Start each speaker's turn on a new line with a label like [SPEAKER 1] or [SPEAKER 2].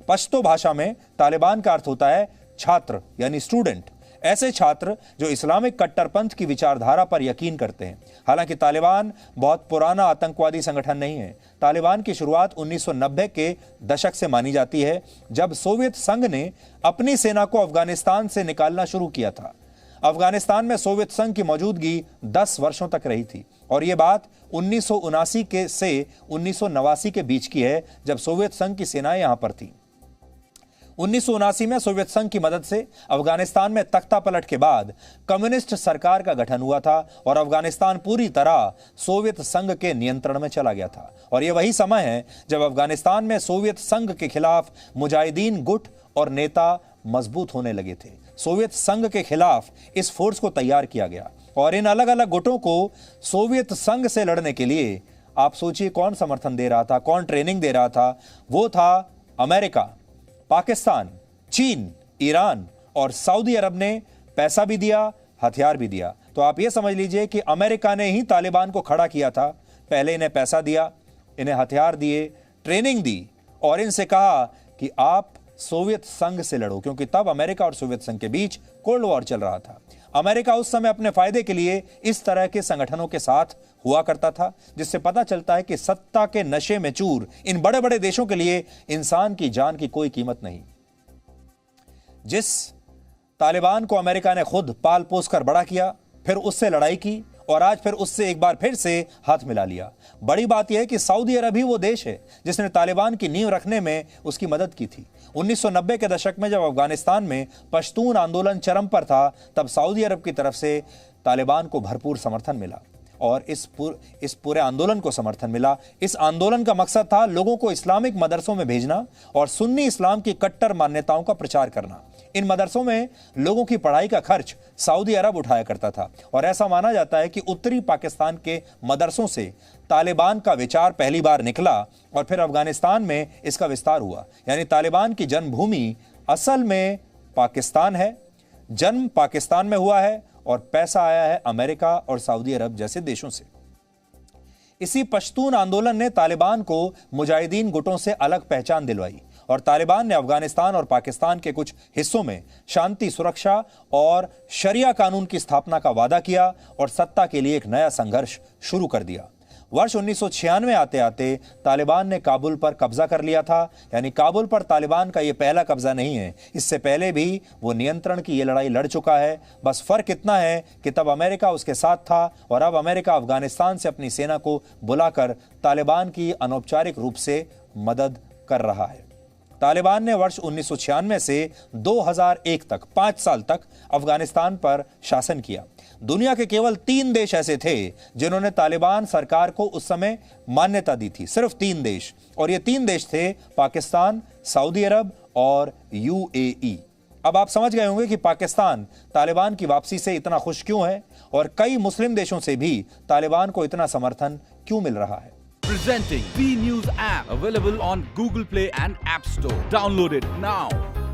[SPEAKER 1] पश्तो भाषा में तालिबान का अर्थ होता है छात्र यानी स्टूडेंट। ऐसे छात्र जो इस्लामिक कट्टरपंथ की विचारधारा पर यकीन करते हैं। हालांकि तालिबान बहुत पुराना आतंकवादी संगठन नहीं है। तालिबान की शुरुआत 1990 के दशक से मानी जाती है, जब सोवियत संघ ने अपनी सेना को अफगानिस्तान से निकालना शुरू किया था। अफगानिस्तान में सोवियत संघ की मौजूदगी 10 वर्षों तक रही थी और यह बात 1979 के से 1989 के बीच की है, जब सोवियत संघ की सेनाएं यहां पर थी। 1979 में सोवियत संघ की मदद से अफगानिस्तान में तख्ता पलट के बाद कम्युनिस्ट सरकार का गठन हुआ था और अफगानिस्तान पूरी तरह सोवियत संघ के नियंत्रण में चला गया था। और यह वही समय है जब अफगानिस्तान में सोवियत संघ के खिलाफ मुजाहिदीन गुट और नेता मजबूत होने लगे थे। सोवियत संघ के खिलाफ इस फोर्स को तैयार किया गया और इन अलग अलग गुटों को सोवियत संघ से लड़ने के लिए आप सोचिए कौन समर्थन दे रहा था, कौन ट्रेनिंग दे रहा था। वो था अमेरिका, पाकिस्तान, चीन, ईरान और सऊदी अरब ने पैसा भी दिया, हथियार भी दिया। तो आप यह समझ लीजिए कि अमेरिका ने ही तालिबान को खड़ा किया था। पहले इन्हें पैसा दिया, इन्हें हथियार दिए, ट्रेनिंग दी और इनसे कहा कि आप सोवियत संघ से लड़ो, क्योंकि तब अमेरिका और सोवियत संघ के बीच कोल्ड वॉर चल रहा था। अमेरिका उस समय अपने फायदे के लिए इस तरह के संगठनों के साथ हुआ करता था, जिससे पता चलता है कि सत्ता के नशे में चूर इन बड़े बड़े देशों के लिए इंसान की जान की कोई कीमत नहीं। जिस तालिबान को अमेरिका ने खुद पाल पोस कर बड़ा किया, फिर उससे लड़ाई की और आज फिर उससे एक बार फिर से हाथ मिला लिया। बड़ी बात यह है कि सऊदी अरब ही वो देश है जिसने तालिबान की नींव रखने में उसकी मदद की थी। 1990 के दशक में जब अफगानिस्तान में पश्तून आंदोलन चरम पर था, तब सऊदी अरब की तरफ से तालिबान को भरपूर समर्थन मिला और इस पूरे आंदोलन को समर्थन मिला। इस आंदोलन का मकसद था लोगों को इस्लामिक मदरसों में भेजना और सुन्नी इस्लाम की कट्टर मान्यताओं का प्रचार करना। इन मदरसों में लोगों की पढ़ाई का खर्च सऊदी अरब उठाया करता था और ऐसा माना जाता है कि उत्तरी पाकिस्तान के मदरसों से तालिबान का विचार पहली बार निकला और फिर अफगानिस्तान में इसका विस्तार हुआ। यानी तालिबान की जन्मभूमि असल में पाकिस्तान है, जन्म पाकिस्तान में हुआ है और पैसा आया है अमेरिका और सऊदी अरब जैसे देशों से। इसी पश्तून आंदोलन ने तालिबान को मुजाहिदीन गुटों से अलग पहचान दिलवाई और तालिबान ने अफगानिस्तान और पाकिस्तान के कुछ हिस्सों में शांति, सुरक्षा और शरिया कानून की स्थापना का वादा किया और सत्ता के लिए एक नया संघर्ष शुरू कर दिया। वर्ष 1996 आते आते तालिबान ने काबुल पर कब्जा कर लिया था। यानी काबुल पर तालिबान का यह पहला कब्जा नहीं है, इससे पहले भी वो नियंत्रण की ये लड़ाई लड़ चुका है। बस फर्क इतना है कि तब अमेरिका उसके साथ था और अब अमेरिका अफगानिस्तान से अपनी सेना को बुलाकर तालिबान की अनौपचारिक रूप से मदद कर रहा है। तालिबान ने वर्ष 1996 से 2001 तक 5 साल तक अफगानिस्तान पर शासन किया। दुनिया के केवल 3 देश ऐसे थे जिन्होंने तालिबान सरकार को उस समय मान्यता दी थी, सिर्फ 3 देश, और ये 3 देश थे पाकिस्तान, सऊदी अरब और यूएई। अब आप समझ गए होंगे कि पाकिस्तान तालिबान की वापसी से इतना खुश क्यों है और कई मुस्लिम देशों से भी तालिबान को इतना समर्थन क्यों मिल रहा है।
[SPEAKER 2] Presenting B News app, available on Google Play and App Store. Download it now.